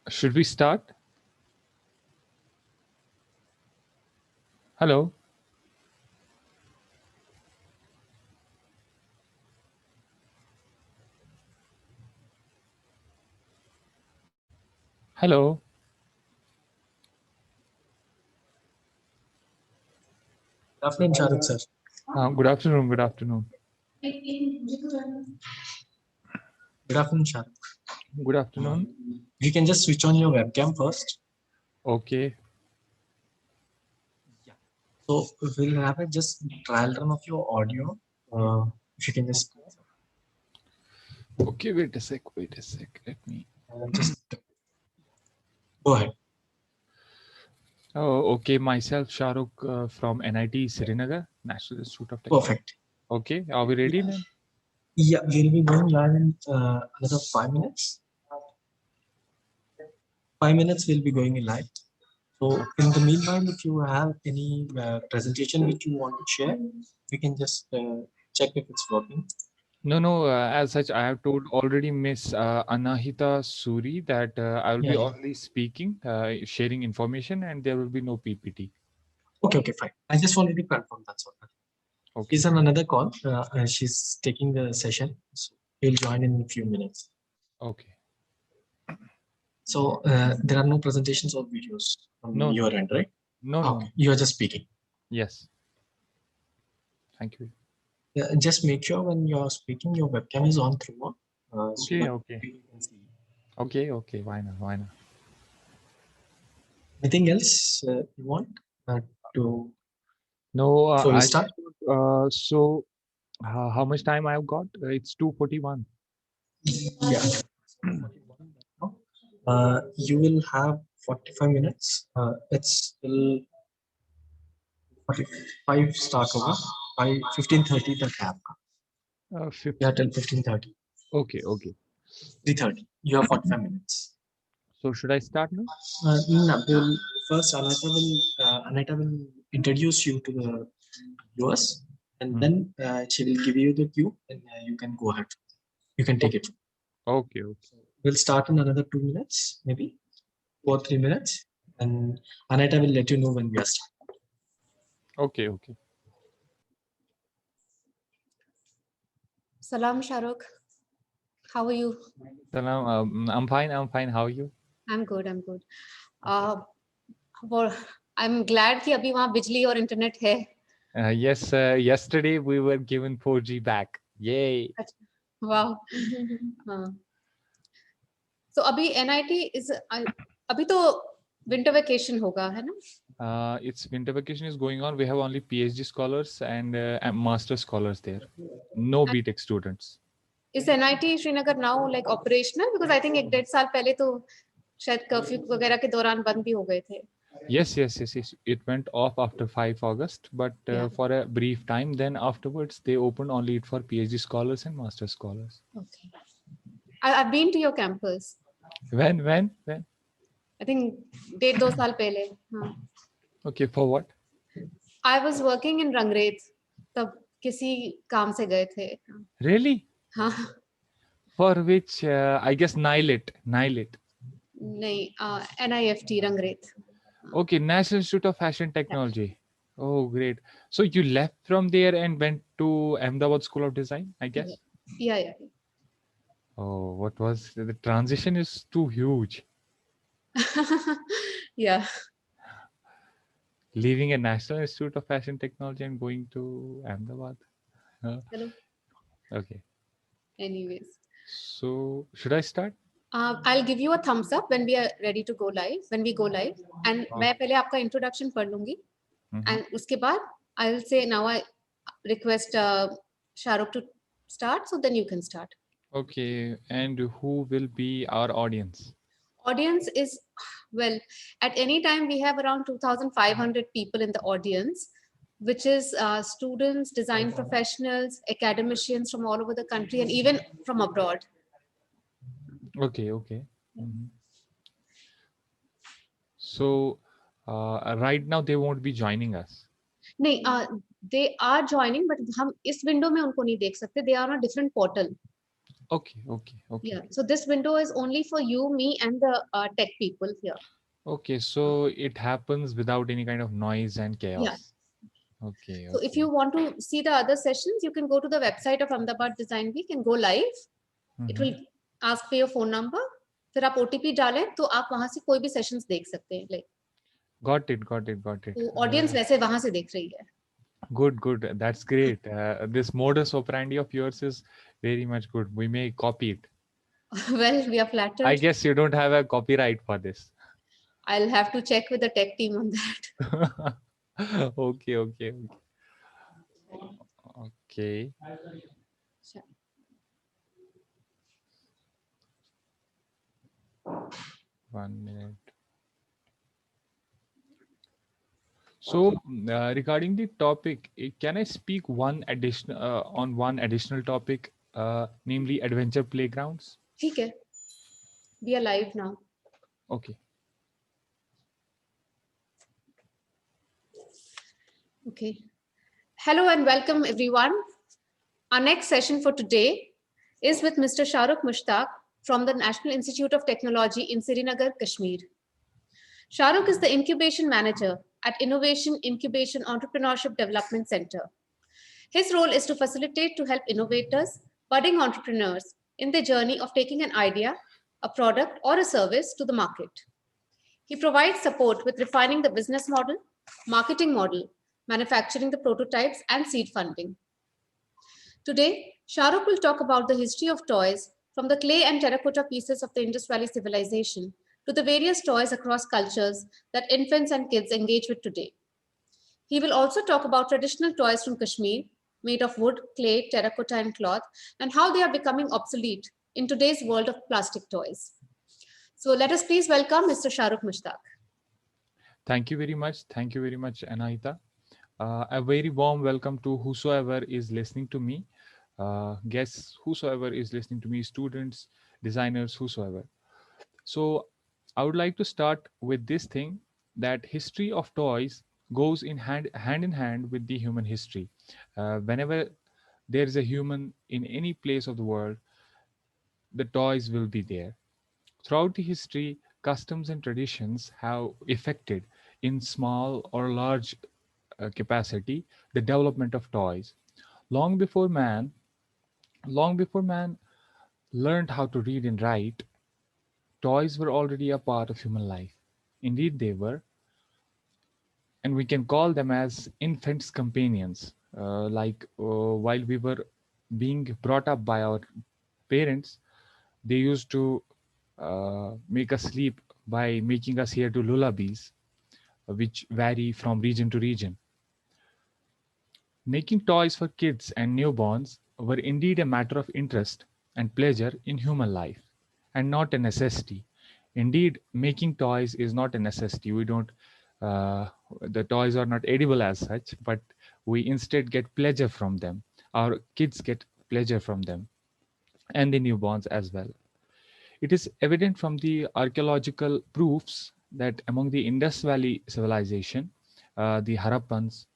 Should we start? Hello. Hello. Good afternoon, Shahrukh sir. Good afternoon. Good afternoon. Good afternoon, Shahrukh. Good afternoon. You can just switch on your webcam first. Okay. So we'll have a just trial run of your audio. If you can just Okay. Wait a sec. Wait a sec. Let me. just go ahead. Oh, okay. Myself, Shahrukh from NIT Srinagar, National Institute of Technology. Perfect. Okay. Are we ready then? Yeah, we'll be going live in another 5 minutes. 5 minutes we'll be going live. So in the meanwhile, if you have any presentation which you want to share, we can just check if it's working. No. As such, I have told already Miss Anahita Suri that I will be Yeah. only speaking, sharing information, and there will be no PPT. Okay, fine. I just wanted to confirm that's all. Okay. She's on another call. She's taking the session. So we'll join in a few minutes. Okay. So there are no presentations or videos from No. your end, right? No. Okay. You are just speaking. Yes. Thank you. Just make sure when you're speaking, your webcam is on throughout. Okay. So Okay. people can see. Okay. Why not? Why not? Anything else you want to? No, Before we I start? so how much time I've got? It's 2:41. Yeah. You will have 45 minutes. It's still 45 start over. By 15:30 the cap. 50. Yeah, till 15:30. Okay. 3:30. You have 45 minutes. So should I start now? No, first Anita will introduce you to the viewers, and then she will give you the cue, and you can go ahead. You can take it. Okay. We'll start in another 2 minutes, maybe 2 or 3 minutes, and Anita will let you know when we are starting. Okay. Salam, Shahrukh. How are you? Salam. I'm fine. How are you? I'm good. Well, I'm glad कि अभी वहाँ बिजली और internet है. Yes. Yesterday we were given 4G back. Yay. Wow. हाँ. So अभी NIT is अभी तो winter vacation होगा, है ना? Its winter vacation is going on. We have only PhD scholars and master scholars there. No BTech students. Is NIT Srinagar now like operational? Because I think 1.5 साल पहले तो शायद curfew वगैरह के दौरान बंद भी हो गए थे. Yes. It went off after 5 August, but for a brief time. Then afterwards, they opened only it for PhD scholars and master scholars. Okay. I've been to your campus. When? I think 1.5-2 साल पहले. हाँ. Okay, for what? I was working in Rangret. तब किसी काम से गए थे. Really? हाँ. For which? I guess NILIT. नहीं, NIFT Rangret. Okay, National Institute of Fashion Technology. Oh, great. So you left from there and went to Ahmedabad School of Design, I guess? Yeah. Oh, what was the transition is too huge. Yeah. Leaving a National Institute of Fashion Technology and going to Ahmedabad. Hello. Okay. Anyways. So should I start? I'll give you a thumbs up when we are ready to go live. When we go live, and मैं पहले आपका introduction पढ़ लूँगी, and उसके बाद I'll say now I request Shahrukh to start, so then you can start. Okay, and who will be our audience? Audience is, well, at any time we have around 2,500 people in the audience, which is students, design professionals, academicians from all over the country, and even from abroad. Okay. So right now they won't be joining us. नहीं, they are joining, but हम इस window में उनको नहीं देख सकते. They are on a different portal. Okay, okay, okay. Yeah. So this window is only for you, me, and the tech people here. Okay, so it happens without any kind of noise and Yeah. chaos. Okay, So if okay. you want to see the other sessions, you can go to the website of Ahmedabad Design Week and go live. It will ask for your phone number. फिर आप OTP डालें तो आप वहां से कोई भी sessions देख सकते हैं. Like, Got it, got it, got it. तो ऑडियंस वैसे वहां से देख रही है. Good, good. That's great. This modus operandi of yours is very much good. We may copy it. Well, we are I flattered. guess you don't have a copyright for this. I'll have to check with the tech team on that. Okay, okay, okay. Okay. Sure. One minute. So, regarding the topic, can I speak one additional on one additional topic, namely adventure playgrounds? ठीक है. We are live now. Okay. Okay. Hello and welcome everyone. Our next session for today is with Mr. Shahrukh Mushtaq from the National Institute of Technology in Srinagar, Kashmir. Shahrukh is the Incubation Manager at Innovation Incubation Entrepreneurship Development Center. His role is to facilitate to help innovators, budding entrepreneurs in their journey of taking an idea, a product, or a service to the market. He provides support with refining the business model, marketing model, manufacturing the prototypes, and seed funding. Today, Shahrukh will talk about the history of toys from the clay and terracotta pieces of the Indus Valley civilization to the various toys across cultures that infants and kids engage with today. He will also talk about traditional toys from Kashmir made of wood, clay, terracotta, and cloth, and how they are becoming obsolete in today's world of plastic toys. So let us please welcome Mr. Shahrukh Mushtaq. Thank you very much. Thank you very much, Anahita. A very warm welcome to whosoever is listening to me. Guests, whosoever is listening to me, students, designers, whosoever. So I would like to start with this thing that history of toys goes in hand in hand with the human history. Whenever there is a human in any place of the world, the toys will be there. Throughout the history, customs and traditions have affected in small or large capacity the development of toys. Long before man, long before man learned how to read and write, toys were already a part of human life. Indeed, they were, and we can call them as infants' companions. While we were being brought up by our parents, they used to make us sleep by making us hear to lullabies, which vary from region to region. Making toys for kids and newborns were indeed a matter of interest and pleasure in human life, and not a necessity. Indeed, making toys is not a necessity. We don't, the toys are not edible as such, but we instead get pleasure from them. Our kids get pleasure from them, and the newborns as well. It is evident from the archaeological proofs that among the Indus Valley civilization, the Harappans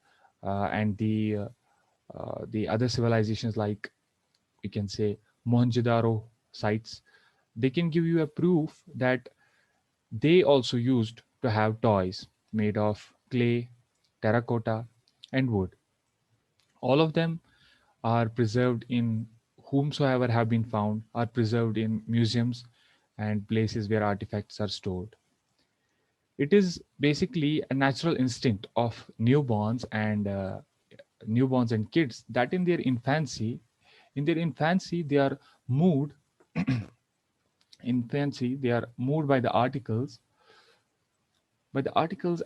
and the other civilizations like you can say Mohenjo-daro sites, they can give you a proof that they also used to have toys made of clay, terracotta, and wood. All of them are preserved in whomsoever have been found are preserved in museums and places where artifacts are stored. It is basically a natural instinct of newborns and kids that in their infancy they are moved they are moved by the articles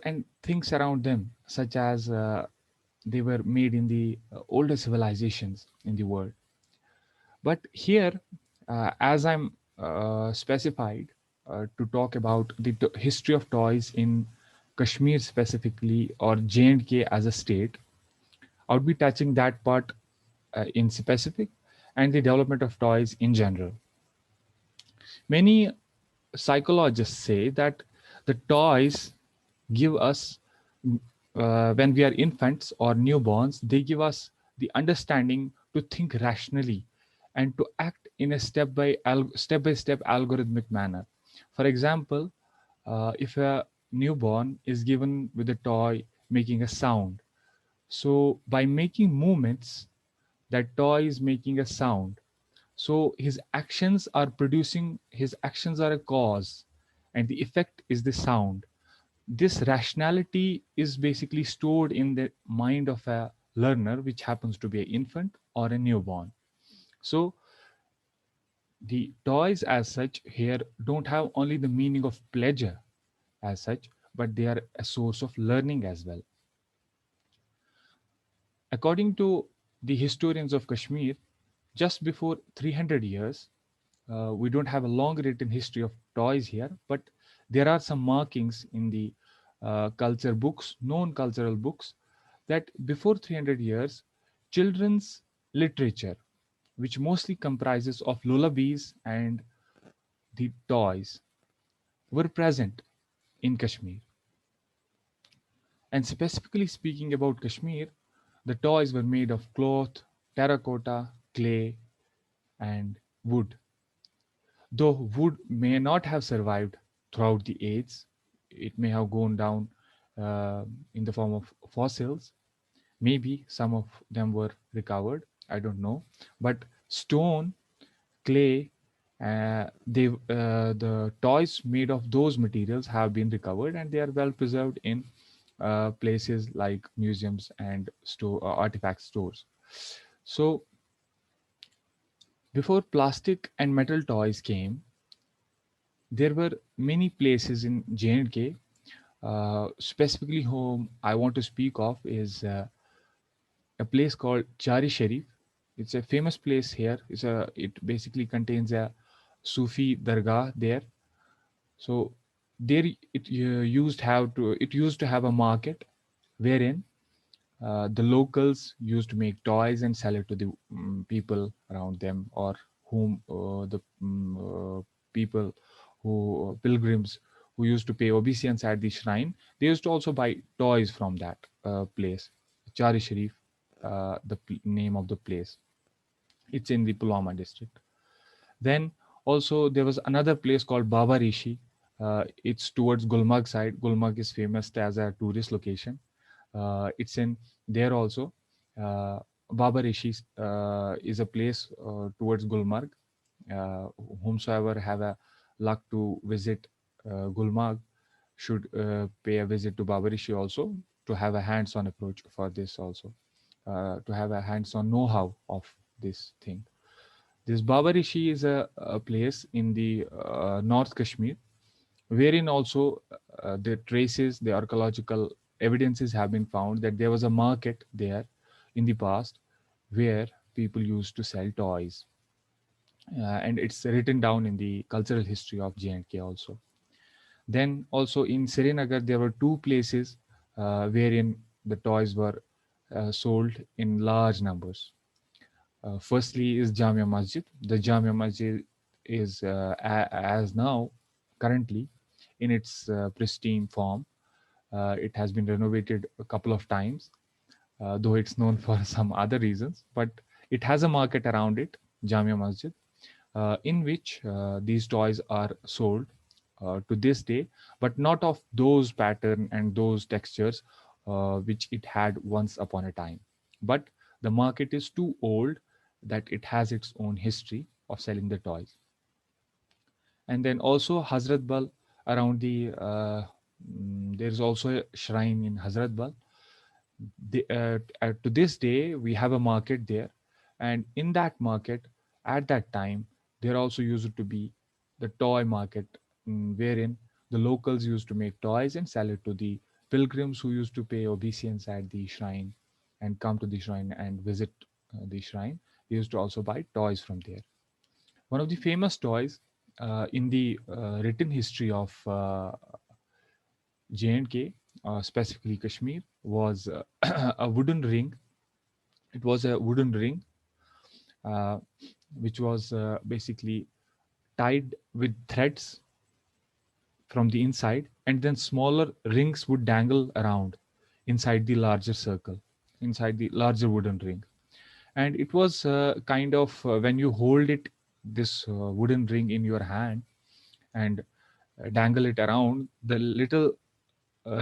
and things around them, such as they were made in the older civilizations in the world. But here, as I'm specified to talk about the history of toys in Kashmir specifically, or J&K as a state, I would be touching that part in specific and the development of toys in general. Many psychologists say that the toys give us, when we are infants or newborns, they give us the understanding to think rationally and to act in a step-by-step algorithmic manner. For example, if a newborn is given with a toy making a sound, so by making movements, that toy is making a sound. So his actions are a cause, and the effect is the sound. This rationality is basically stored in the mind of a learner, which happens to be an infant or a newborn. So the toys as such here don't have only the meaning of pleasure as such, but they are a source of learning as well. According to the historians of Kashmir, just before 300 years, we don't have a long written history of toys here, but there are some markings in the culture books, known cultural books, that before 300 years, children's literature, which mostly comprises of lullabies and the toys, were present in Kashmir. And specifically speaking about Kashmir, the toys were made of cloth, terracotta, clay, and wood. Though wood may not have survived throughout the ages, it may have gone down in the form of fossils. Maybe some of them were recovered. I don't know. But stone, clay, the toys made of those materials have been recovered, and they are well preserved in places like museums and artifact stores. So before plastic and metal toys came, there were many places in J&K. Specifically, whom I want to speak of is a place called Chari Sharif. It's a famous place here. It basically contains a Sufi dargah there. So there it used to have a market wherein the locals used to make toys and sell it to the people around them, or whom the people who pilgrims who used to pay obeisance at the shrine. They used to also buy toys from that place. Chari Sharif, name of the place. It's in the Pulwama district. Then also there was another place called Baba Rishi. It's towards Gulmarg side. Gulmarg is famous as a tourist location. It's in there also. Uh, Baba Rishi is a place towards Gulmarg. Uh, whomsoever have a luck to visit Gulmarg should pay a visit to Baba Rishi also, to have a hands-on approach for this also, to have a hands-on know-how of this thing. This Baba Rishi is a place in the North Kashmir, wherein also the archaeological evidences have been found that there was a market there in the past where people used to sell toys. And it's written down in the cultural history of J&K also. Then also in Srinagar, there were two places wherein the toys were sold in large numbers. Firstly is Jamia Masjid. The Jamia Masjid is as now currently in its pristine form. It has been renovated a couple of times, though it's known for some other reasons. But it has a market around it, Jamia Masjid, in which these toys are sold to this day, but not of those pattern and those textures which it had once upon a time. But the market is too old that it has its own history of selling the toys. And then also Hazrat Bal around there's also a shrine in Hazrat Bal. To this day, we have a market there, and in that market, at that time, there also used to be the toy market, wherein the locals used to make toys and sell it to the pilgrims who used to pay obeisance at the shrine and come to the shrine and visit the shrine. They used to also buy toys from there. One of the famous toys in the written history of J&K, specifically Kashmir, was a wooden ring. It was a wooden ring uh, which was basically tied with threads from the inside, and then smaller rings would dangle around inside the larger circle, inside the larger wooden ring. And it was kind of when you hold it this wooden ring in your hand and dangle it around, the little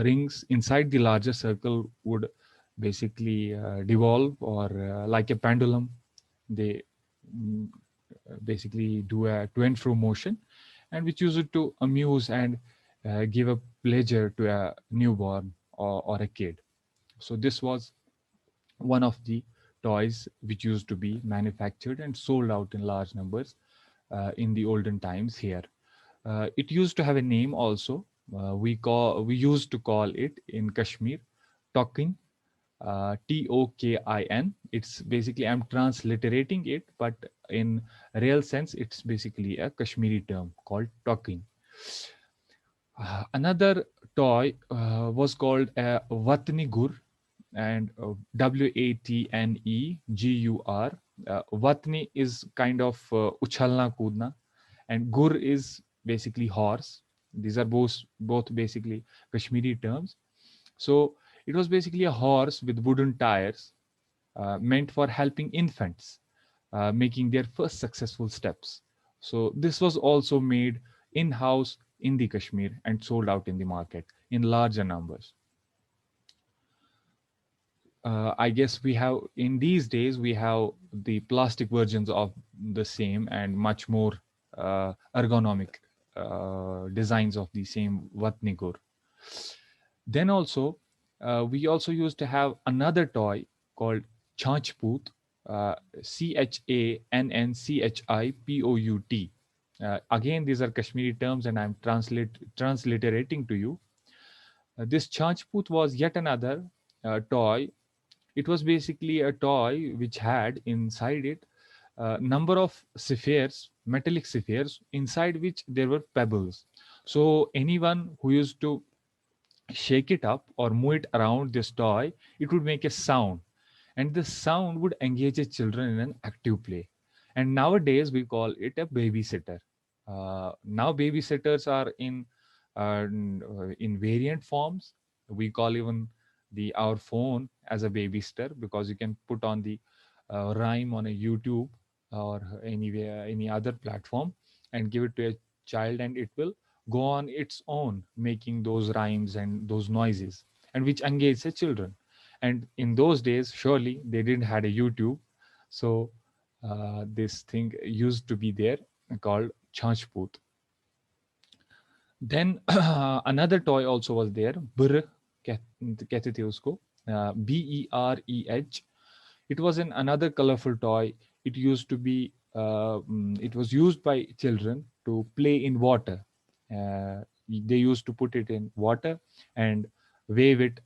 rings inside the larger circle would basically devolve, or like a pendulum, they mm, basically do a to and fro motion, and which used to amuse and give a pleasure to a newborn or a kid. So this was one of the toys which used to be manufactured and sold out in large numbers in the olden times here. It used to have a name also. We used to call it in Kashmir Tokin, Tokin. It's basically, I'm transliterating it, but in real sense, it's basically a Kashmiri term called Tokin. Another toy was called a Watni Gur, and Watnegur. Watni is kind of uchalna kudna, and Gur is basically horse. These are both basically Kashmiri terms. So it was basically a horse with wooden tires, meant for helping infants making their first successful steps. So this was also made in-house in the Kashmir and sold out in the market in larger numbers. I guess we have, in these days, we have the plastic versions of the same and much more ergonomic designs of the same Vatnigur. Then also, we also used to have another toy called Chanchpoot, Channchipout. Again, these are Kashmiri terms, and I'm transliterating to you. This Chanchpoot was yet another toy. It was basically a toy which had inside it a number of spheres, metallic spheres, inside which there were pebbles. So anyone who used to shake it up or move it around this toy, it would make a sound, and the sound would engage the children in an active play. And nowadays we call it a babysitter. Now babysitters are in variant forms. We call even the our phone as a babysitter, because you can put on the rhyme on a YouTube or anywhere any other platform and give it to a child, and it will go on its own making those rhymes and those noises, and which engage the children. And in those days, surely they didn't had a YouTube, so this thing used to be there, called Chanchpoot. Then another toy also was there, Brr, कहते थे उसको, BEREH. It was another colorful toy. It used to be, it was used by children to play in water. They used to put it in water and wave it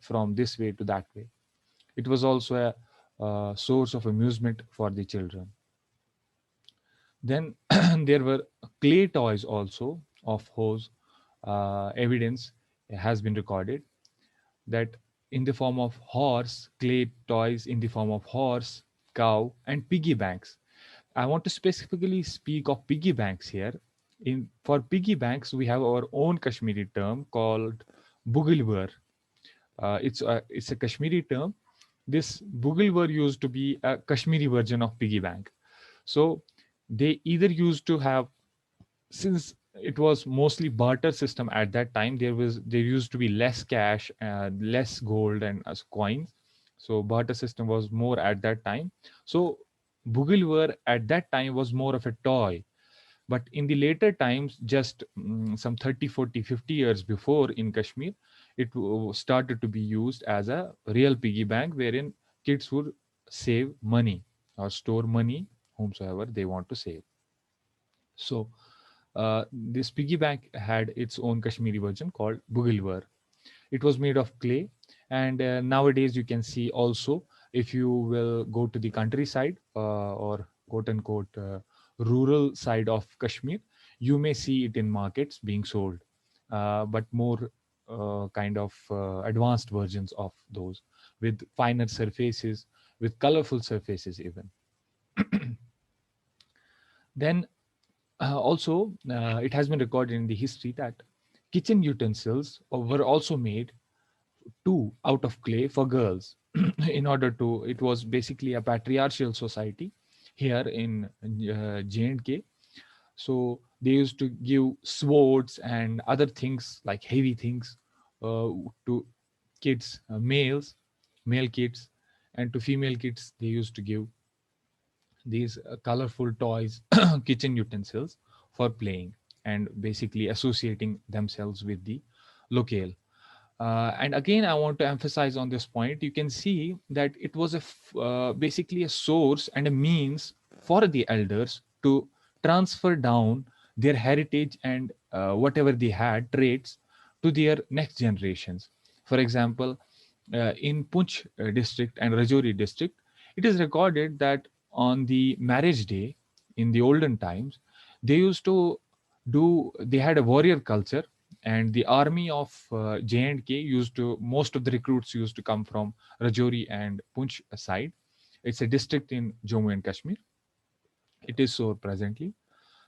from this way to that way. It was also a source of amusement for the children. Then there were clay toys also, of whose evidence has been recorded, that in the form of horse, clay toys in the form of horse, cow, and piggy banks. I want to specifically speak of piggy banks here. For piggy banks, we have our own Kashmiri term called bugilwar. It's a Kashmiri term. This bugilwar used to be a Kashmiri version of piggy bank. So they either used to have, since it was mostly barter system at that time, there used to be less cash, less gold and as coins. So barter system was more at that time. So bugilwar at that time was more of a toy. But in the later times, just some 30, 40, 50 years before in Kashmir, it started to be used as a real piggy bank, wherein kids would save money or store money whomsoever they want to save. So this piggy bank had its own Kashmiri version called Bugilwar. It was made of clay, and nowadays you can see also, if you will go to the countryside or quote unquote rural side of Kashmir, you may see it in markets being sold, but more kind of advanced versions of those, with finer surfaces, with colorful surfaces even. Then also, it has been recorded in the history that kitchen utensils were also made too out of clay for girls. In order to, it was basically a patriarchal society. here in J&K. So they used to give swords and other things like heavy things to kids, male kids, and to female kids they used to give these colorful toys, kitchen utensils for playing and basically associating themselves with the locale. And again, I want to emphasize on this point. You can see that it was basically a source and a means for the elders to transfer down their heritage and whatever they had traits to their next generations. For example, in Punch district and Rajouri district, it is recorded that on the marriage day in the olden times, they used to they had a warrior culture, and the army of J&K used to, most of the recruits used to come from Rajouri and Punch side. It's a district in Jammu and Kashmir. It is so presently.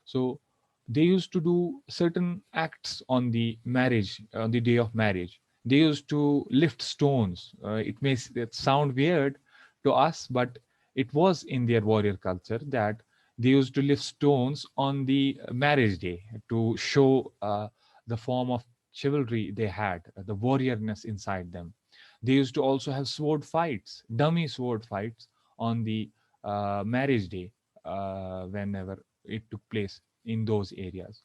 So they used to do certain acts on the marriage, on the day of marriage. They used to lift stones. It sound weird to us, but it was in their warrior culture that they used to lift stones on the marriage day to show the form of chivalry they had, the warriorness inside them. They used to also have sword fights, dummy sword fights on the marriage day whenever it took place in those areas.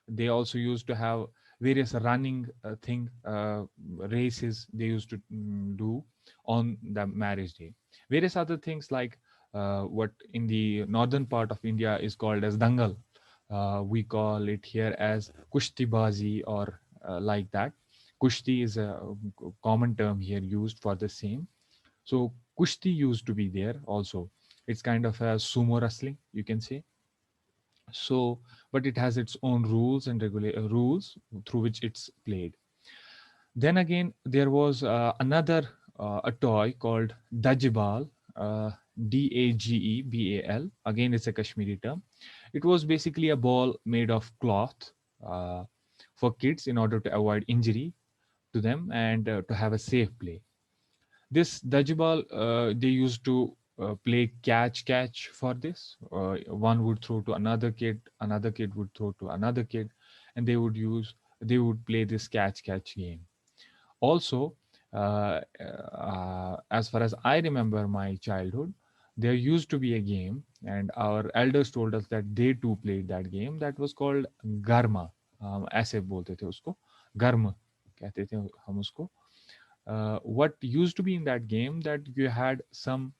They also used to have various running races they used to do on the marriage day. Various other things like what in the northern part of India is called as dangal. We call it here as kushtibazi or like that. Kushti is a common term here used for the same. So kushti used to be there also. It's kind of a sumo wrestling, you can say. So, but it has its own rules and rules through which it's played. Then again, there was another a toy called Dajibal, Dagebal. Again, it's a Kashmiri term. It was basically a ball made of cloth uh, for kids in order to avoid injury to them and to have a safe play. This dodgeball, they used to play catch for this. One would throw to another kid would throw to another kid, and they would play this catch game. Also, as far as I remember my childhood, there used to be a game, and our elders told us that they too played that game. That was called Garma. ऐसे बोलते थे उसको, गर्म कहते थे हम उसको. What used to be in that game, that you had some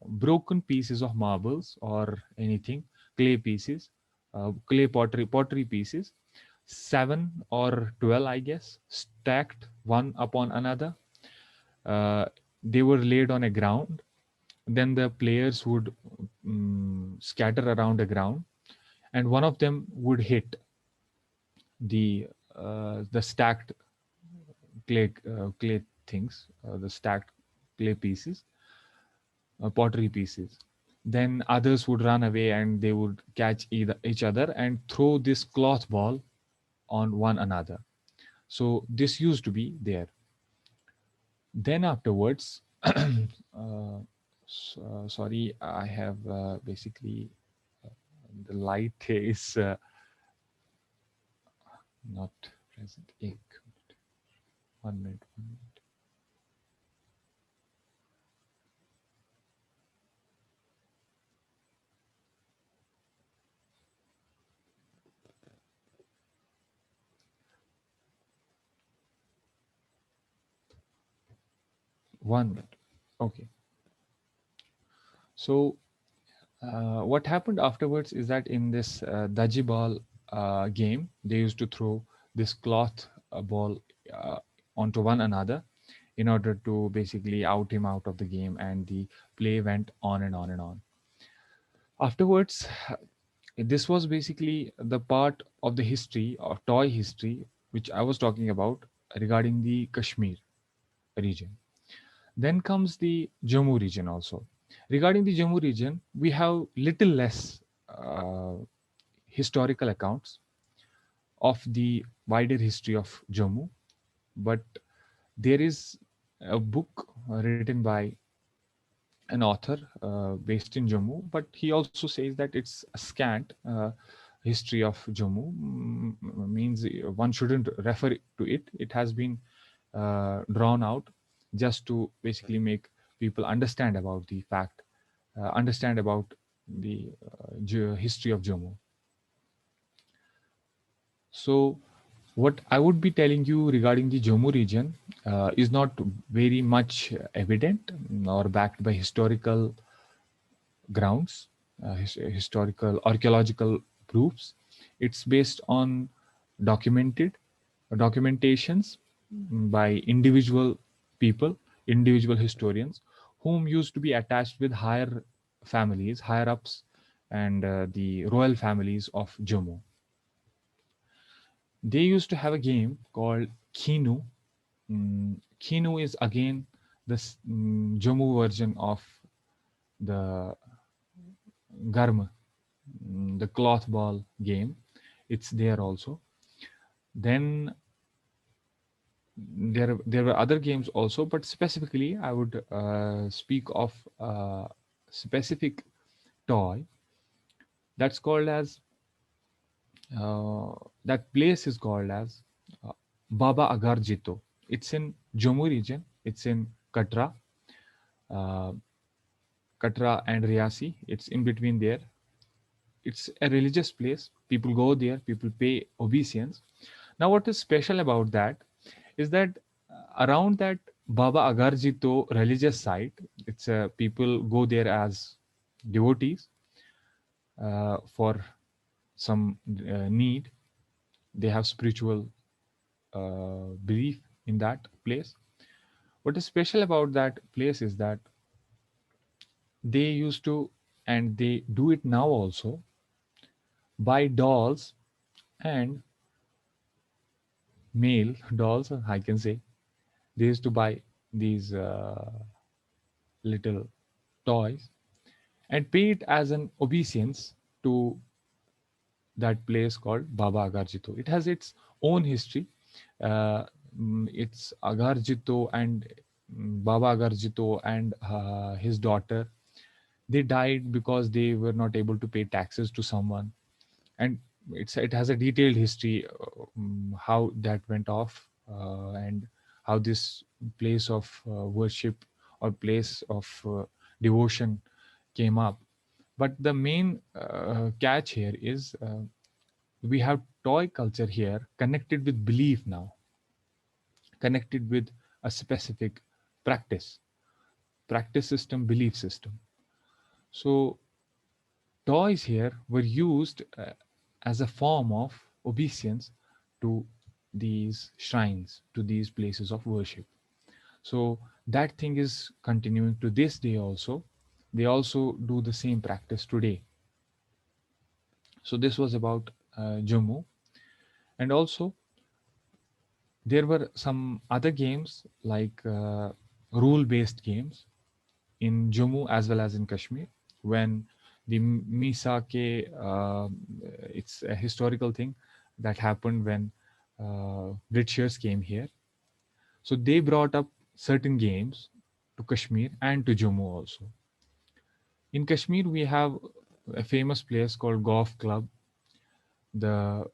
broken pieces of marbles or anything, clay pieces, clay pottery pieces, 7 or 12, I guess, stacked one upon another. Uh, they were laid on a ground. Then the players would scatter around the ground, and one of them would hit the stacked clay things, the stacked clay pieces, pottery pieces. Then others would run away and they would catch each other and throw this cloth ball on one another. So this used to be there. Then afterwards, sorry, I have basically the light is not present. 1 minute. 1 minute. One minute. Okay. So what happened afterwards is that in this dodgeball game, they used to throw this cloth ball onto one another in order to basically out him out of the game, and the play went on and on and on. Afterwards, this was basically the part of the history or toy history which I was talking about regarding the Kashmir region. Then comes the Jammu region also. Regarding the Jammu region, we have little less historical accounts of the wider history of Jammu, but there is a book written by an author based in Jammu, but he also says that it's a scant history of Jammu. Means one shouldn't refer to it. It has been drawn out just to basically make people understand about the fact, understand about the history of Jammu. So, what I would be telling you regarding the Jammu region is not very much evident or backed by historical grounds, historical archaeological proofs. It's based on documented documentations by individual people, individual historians, whom used to be attached with higher families, higher ups, and the royal families of Jammu. They used to have a game called Kinu. Kinu is again this Jammu version of the Garma, the cloth ball game. It's there also. Then there were other games also, but specifically I would speak of a specific toy that's called as uh, that place is called as uh, Baba Agar Jito. It's in Jammu region. It's in Katra, uh, Katra and Riasi. It's in between there. It's a religious place. People go there. People pay obeisance. Now, what is special about that is that around that Baba Agarjito religious site, it's people go there as devotees for some need. They have spiritual belief in that place. What is special about that place is that they used to, and they do it now also, buy dolls and male dolls, I can say. They used to buy these little toys and pay it as an obeisance to that place called Baba Agarjito. It has its own history. Uh, it's Agarjito and Baba Agarjito and his daughter. They died because they were not able to pay taxes to someone, and it has a detailed history how that went off, and how this place of worship or place of devotion came up. But the main catch here is we have toy culture here connected with belief now, connected with a specific practice, practice system, belief system. So toys here were used as a form of obeisance to these shrines, to these places of worship. So that thing is continuing to this day also. They also do the same practice today. So this was about Jammu. And also there were some other games like rule based games in Jammu as well as in Kashmir. When the Misa ke, it's a historical thing that happened when Britishers came here. So they brought up certain games to Kashmir and to Jammu also. In Kashmir, we have a famous place called Golf Club. The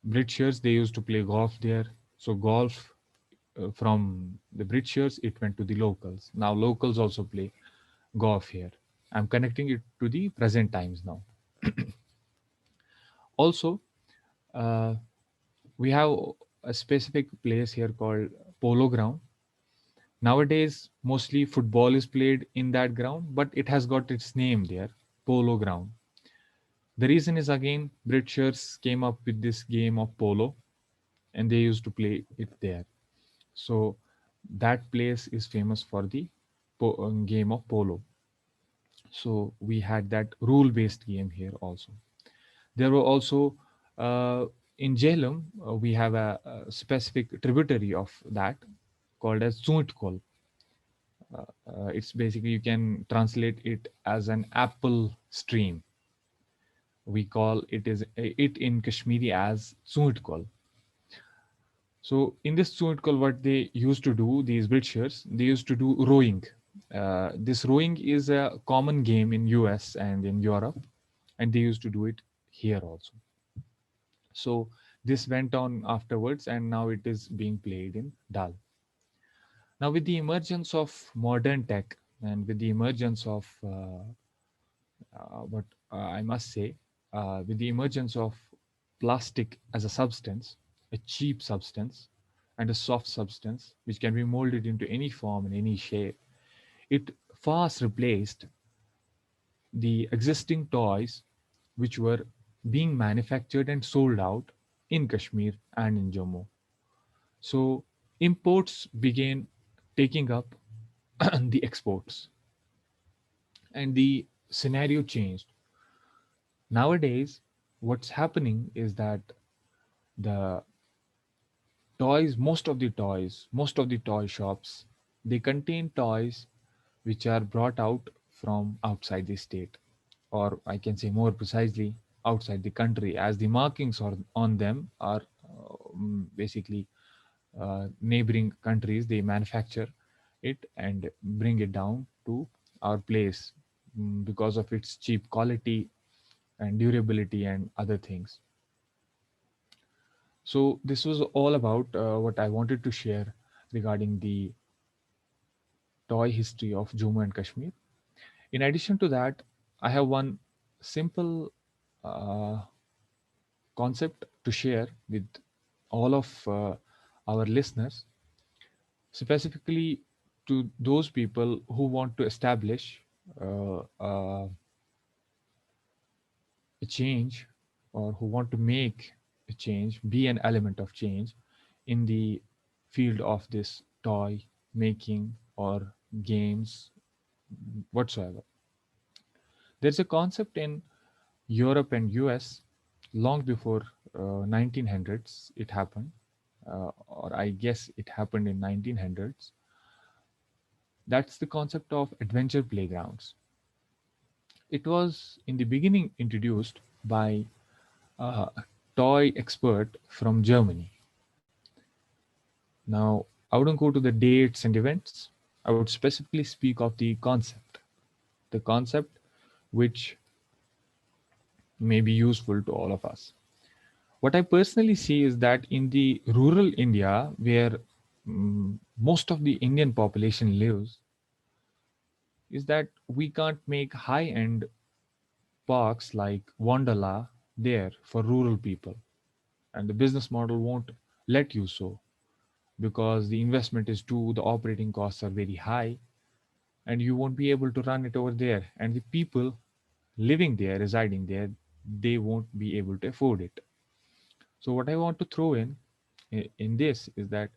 Britishers, they used to play golf there. So golf from the Britishers, it went to the locals. Now locals also play golf here. I'm connecting it to the present times now. Also, uh, we have a specific place here called Polo Ground. Nowadays, mostly football is played in that ground, but it has got its name there, Polo Ground. The reason is again, Britishers came up with this game of polo and they used to play it there. So that place is famous for the game of polo. So we had that rule based game here also. There were also in Jhelum, we have a specific tributary of that called as Zoontkol. It's basically, you can translate it as an apple stream. We call it in Kashmiri as Zoontkol. So in this Zoontkol, what they used to do, these Britishers, they used to do rowing. This rowing is a common game in US and in Europe, and they used to do it here also. So this went on afterwards, and now it is being played in Dal. Now, with the emergence of modern tech and with the emergence of what I must say, with the emergence of plastic as a substance, a cheap substance, and a soft substance which can be molded into any form and any shape, it fast replaced the existing toys which were being manufactured and sold out in Kashmir and in Jammu. So imports began taking up the exports, and the scenario changed. Nowadays, what's happening is that the most of the toy shops, they contain toys which are brought out from outside the state, or I can say more precisely, outside the country, as the markings on them are basically neighboring countries. They manufacture it and bring it down to our place because of its cheap quality and durability and other things. So this was all about what I wanted to share regarding the toy history of Jammu and Kashmir. In addition to that, I have one simple uh, concept to share with all of our listeners, specifically to those people who want to establish a change, or who want to make a change, be an element of change in the field of this toy making or games whatsoever. There's a concept in Europe and US long before 1900s it happened, or I guess it happened in 1900s. That's the concept of adventure playgrounds. It was in the beginning introduced by a toy expert from Germany. Now, I wouldn't go to the dates and events. I would specifically speak of the concept which may be useful to all of us. What I personally see is that in the rural India, where most of the Indian population lives, is that we can't make high end parks like Wonderla there for rural people. And the business model won't let you so, because the investment is too, the operating costs are very high, and you won't be able to run it over there. And the people living there, residing there, they won't be able to afford it. So, what I want to throw in this is that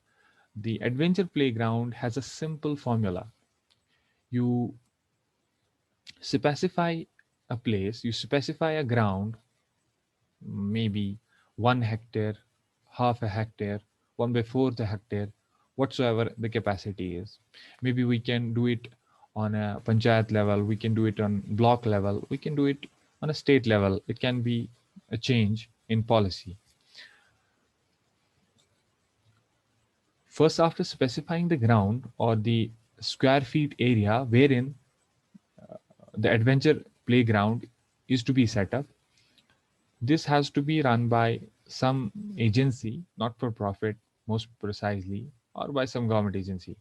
the adventure playground has a simple formula. You specify a place, you specify a ground, maybe 1 hectare, half a hectare, 1/4 a hectare, whatsoever the capacity is. Maybe we can do it on a panchayat level, we can do it on block level, we can do it on a state level. It can be a change in policy. First, after specifying the ground or the square feet area wherein the adventure playground is to be set up, this has to be run by some agency, not for profit, most precisely, or by some government agency.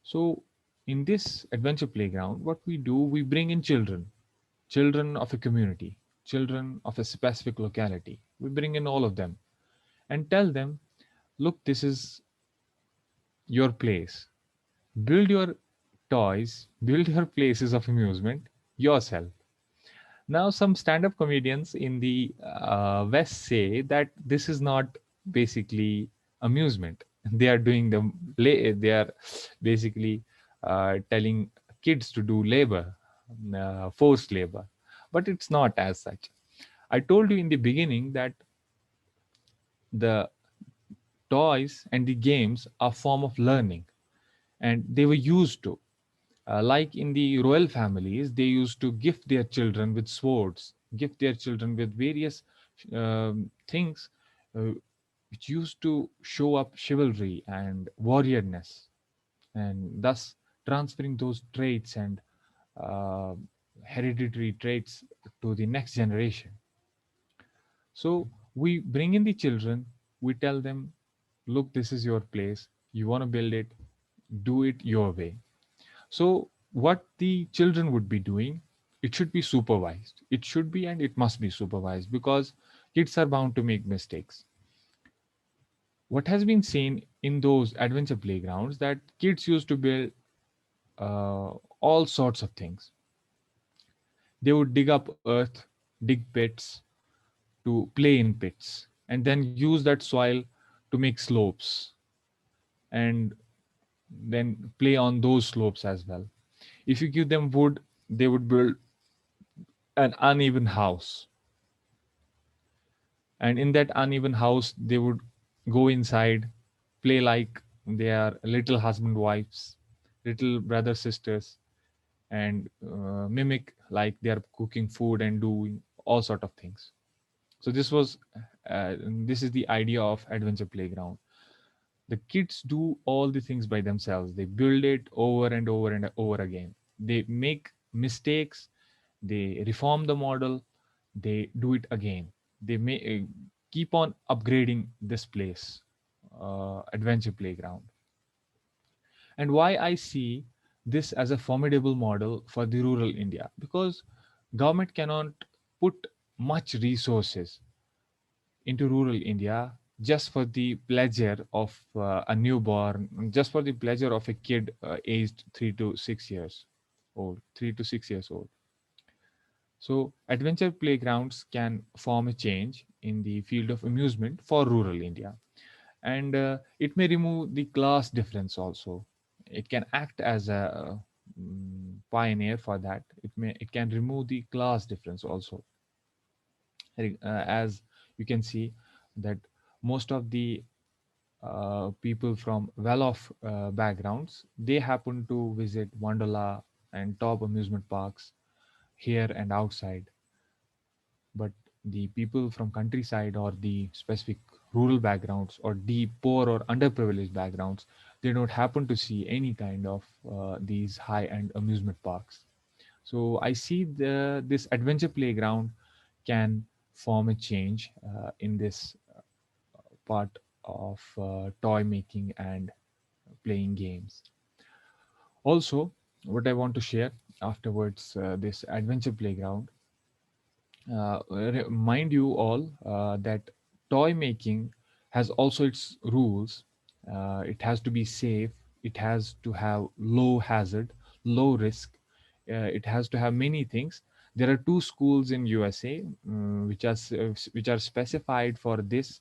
So, in this adventure playground, what we do, we bring in children, children of a community, children of a specific locality. We bring in all of them and tell them, look, this is your place. Build your toys, build your places of amusement yourself. Now, some stand up comedians in the West say that this is not basically amusement. They are doing the play, they are basically telling kids to do labor, forced labor. But it's not as such. I told you in the beginning that the toys and the games are form of learning, and they were used to. Like in the royal families, they used to gift their children with swords, gift their children with various things which used to show up chivalry and warriorness, and thus transferring those traits and uh, hereditary traits to the next generation. So we bring in the children, we tell them, look, this is your place, you want to build it, do it your way. So what the children would be doing, it should be supervised. It should be and it must be supervised, because kids are bound to make mistakes. What has been seen in those adventure playgrounds, that kids used to build uh, all sorts of things. They would dig up earth, dig pits, to play in pits, and then use that soil to make slopes, and then play on those slopes as well. If you give them wood, they would build an uneven house, and in that uneven house they would go inside, play like they are little husband wives, little brother sisters, and mimic like they are cooking food and doing all sort of things. So uh, this is the idea of adventure playground. The kids do all the things by themselves. They build it over and over and over again. They make mistakes, they reform the model, they do it again. They may keep on upgrading this place, adventure playground. And why I see this as a formidable model for the rural India, because government cannot put much resources into rural India just for the pleasure of a newborn, just for the pleasure of a kid aged 3 to 6 years old, 3 to 6 years old. So, adventure playgrounds can form a change in the field of amusement for rural India, and it may remove the class difference also. It can act as a pioneer for that. It can remove the class difference also, as you can see that most of the people from well-off backgrounds, they happen to visit Wonderla and top amusement parks here and outside. But the people from countryside or the specific rural backgrounds or the poor or underprivileged backgrounds, they don't happen to see any kind of these high-end amusement parks. So I see this adventure playground can form a change in this part of toy making and playing games. Also, what I want to share afterwards, this adventure playground, remind you all that toy making has also its rules. It has to be safe, it has to have low hazard, low risk, it has to have many things. There are two schools in USA which are specified for this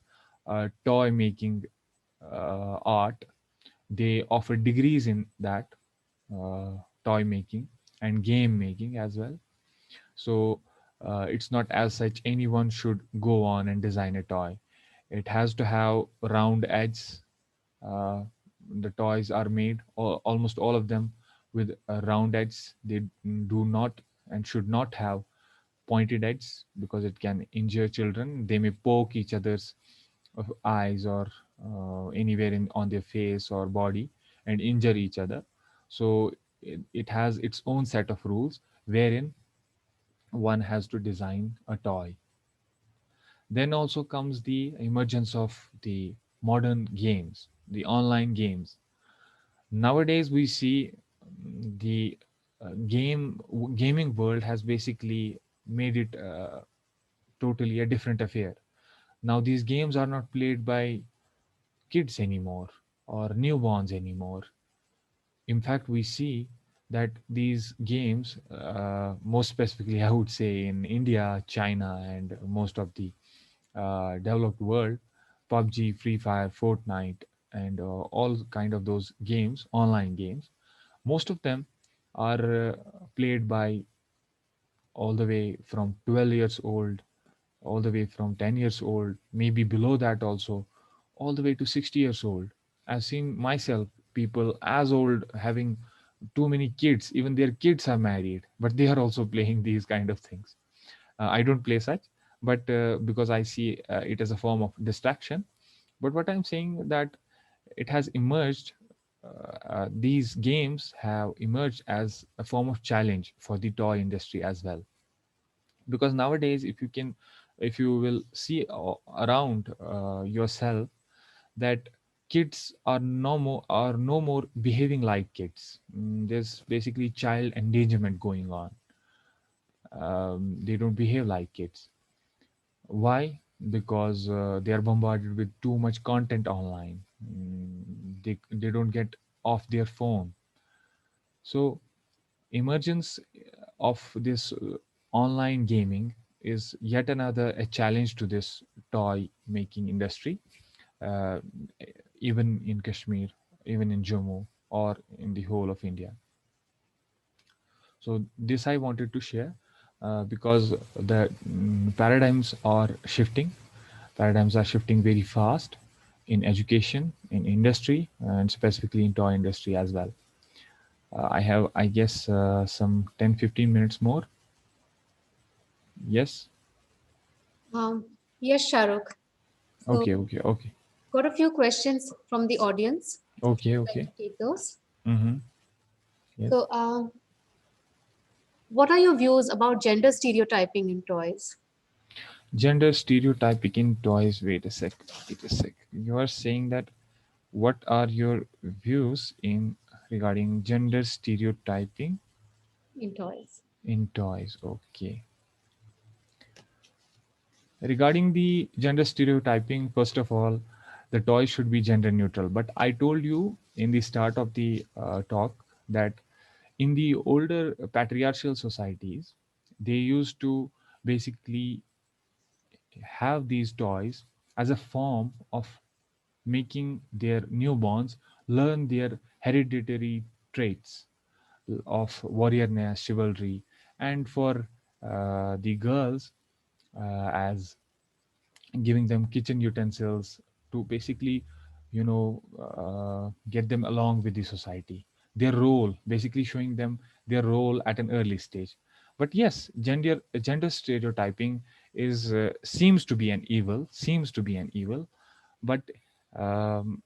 toy making art. They offer degrees in that uh, toy making and game making as well. So it's not as such anyone should go on and design a toy. It has to have round edges. uh, the toys are made, almost all of them, with a round edges. They do not and should not have pointed edges, because it can injure children. They may poke each other's eyes or anywhere on their face or body and injure each other. So it has its own set of rules wherein one has to design a toy. Then also comes the emergence of the modern games, the online games. Nowadays, we see the gaming world has basically made it totally a different affair. Now, these games are not played by kids anymore or newborns anymore. In fact, we see that these games, most specifically, I would say in India, China, and most of the developed world, PUBG, Free Fire, Fortnite, and all kind of those games, online games, most of them are played by all the way from 12 years old, all the way from 10 years old, maybe below that also, all the way to 60 years old. I've seen myself people as old having too many kids, even their kids are married, but they are also playing these kind of things. I don't play such, but because I see it as a form of distraction. But what I'm saying that it has emerged these games have emerged as a form of challenge for the toy industry as well, because nowadays if you will see around yourself, that kids are no more behaving like kids. There's basically child endangerment going on. They don't behave like kids. Why? Because they are bombarded with too much content online. They don't get off their phone. So emergence of this online gaming is yet another a challenge to this toy making industry, uh, even in Kashmir, even in Jammu, or in the whole of India. So this I wanted to share, because the paradigms are shifting. Paradigms are shifting very fast in education, in industry, and specifically in toy industry as well. I have, I guess, some 10-15 minutes more. Yes. Yes, Shahrukh. So Okay. Okay. Okay. got a few questions from the audience. Okay. Like Okay. to take those. Mm-hmm. Yes. So, what are your views about gender stereotyping in toys? Gender stereotyping in toys. Wait a sec. Wait a sec. You are saying that what are your views in regarding gender stereotyping In toys. in toys? Okay. Regarding the gender stereotyping, first of all, the toys should be gender neutral. But I told you in the start of the talk that in the older patriarchal societies, they used to basically have these toys as a form of making their newborns learn their hereditary traits of warriorness, chivalry, and for the girls, as giving them kitchen utensils to basically, get them along with the society. Their role, basically showing them their role at an early stage. But yes, gender stereotyping is seems to be an evil, but um,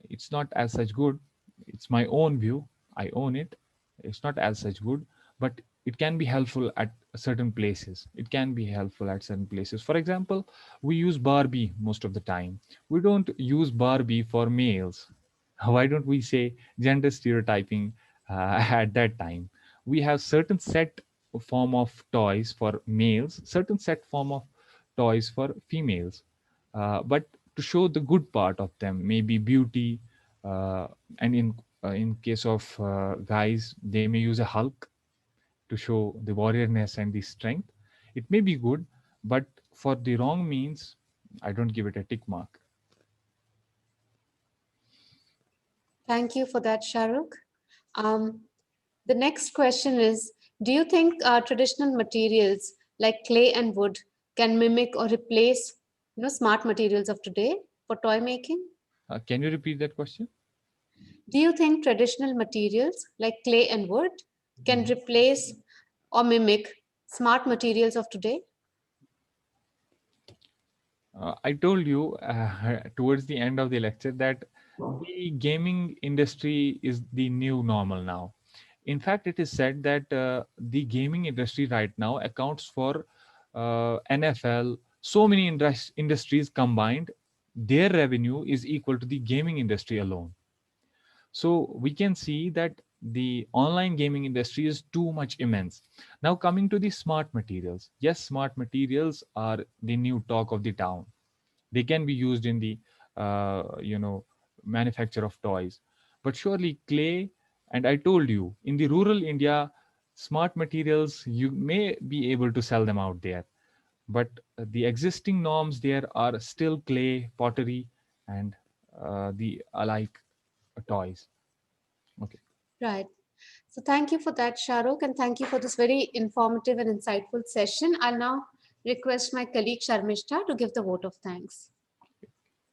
it's not as such good. It's my own view. I own it. It's not as such good, but it can be helpful at certain places. It can be helpful at certain places. For example, we use Barbie most of the time. We don't use Barbie for males. Why don't we say gender stereotyping at that time? We have certain set form of toys for males, certain set form of toys for females, but to show the good part of them, maybe beauty, uh, and in case of guys, they may use a Hulk to show the warriorness and the strength. It may be good, but for the wrong means, I don't give it a tick mark. Thank you for that, Shahrukh. Um, the next question is, do you think traditional materials like clay and wood can mimic or replace, smart materials of today for toy making? Can you repeat that question? Do you think traditional materials like clay and wood can replace or mimic smart materials of today? I told you towards the end of the lecture that the gaming industry is the new normal now. In fact, it is said that the gaming industry right now accounts for NFL, so many industries combined, their revenue is equal to the gaming industry alone. So we can see that the online gaming industry is too much immense. Now, coming to the smart materials. Yes, smart materials are the new talk of the town. They can be used in the manufacture of toys, but surely clay, and I told you in the rural India, smart materials you may be able to sell them out there, but the existing norms there are still clay, pottery, and the alike toys. Okay. Right. So thank you for that, Shahrukh, and thank you for this very informative and insightful session. I'll now request my colleague Sharmishta to give the vote of thanks.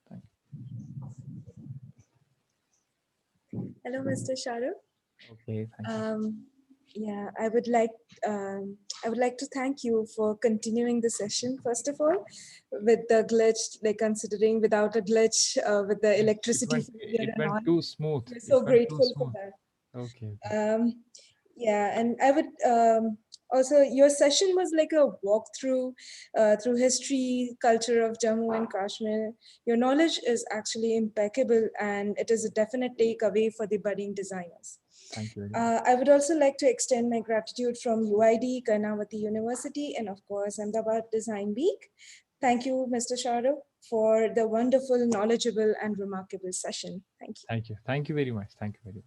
Thank Hello, Mr. Shahrukh. you. Okay, thank you. Yeah, I would like to thank you for continuing the session, first of all, with the glitch, like considering without a glitch, with the electricity failure It and went all. too smooth. We're It so went too grateful for smooth. that. Okay. Yeah, and I would also, your session was like a walkthrough through history, culture of Jammu and Kashmir. Your knowledge is actually impeccable, and it is a definite takeaway for the budding designers. Thank you very much. I would also like to extend my gratitude from UID, Karnavati University, and of course, Ahmedabad Design Week. Thank you, Mr. Sharo, for the wonderful, knowledgeable, and remarkable session. Thank you. Thank you. Thank you very much. Thank you very much.